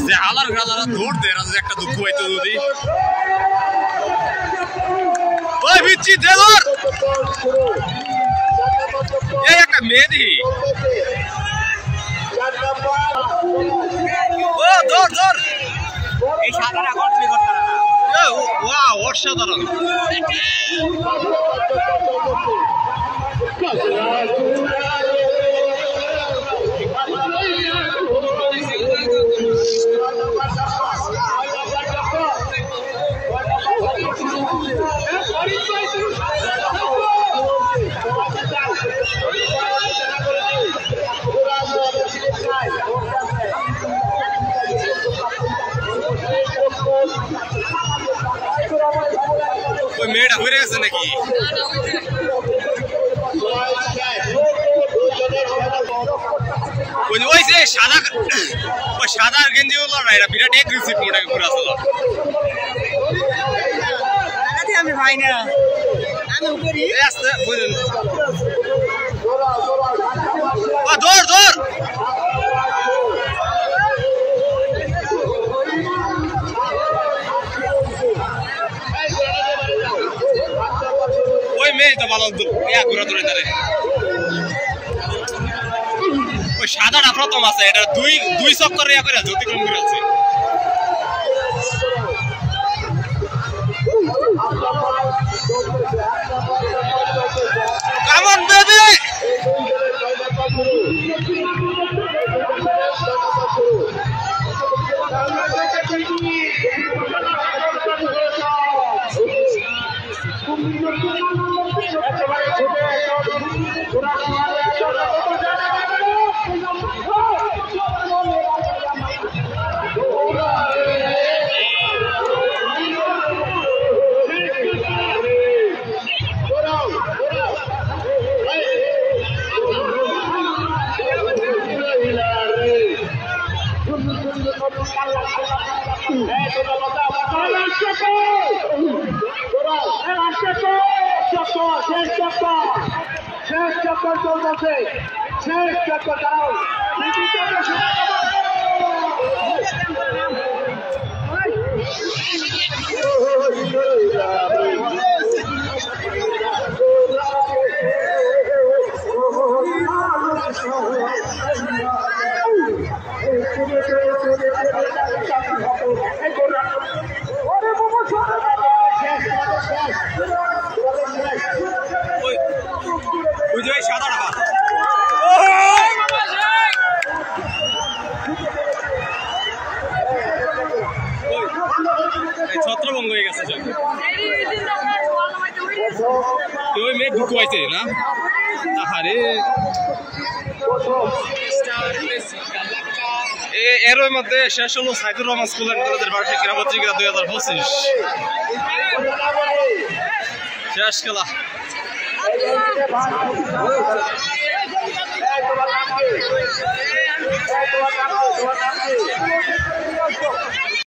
যে হালার গালারা দৌড় দেয় রাজা একটা দুঃখ হইতো যদি ওই বিচ্ছি দেলর এই একটা মেদি ও দৌড় দৌড় এই সাদাটা কন্ট্রোল করতে না ওয়াও অসাধারণ ওই মেয়েটা হয়ে গেছে নাকি ওই যে সাদা ওই সাদা গেঞ্জি হলো না এটা বিরাট এগ্রেসিভ মোডে ঘুরে আসলো আমি ভাই না আমি উপরে আসতে বুঝুন ও দৌড় দৌড় ওই মেয়ে তো ভালো ঘুরে ধরে ধরে ওই সাদাটা প্রথম আছে এটা দুই চক্কর ইয়া করে অতিক্রম করে আছে Come on, baby! ছত্রভঙ্গ হয়ে গেছে ওই মেয়ে দুঃখ হয়েছে না আরে এর মধ্যে শেষ হলো সাইদুর রহমান স্কুল অ্যান্ড কলেজের বার্ষিক ক্রীড়া প্রতিযোগিতা 2025 শেষ খেলা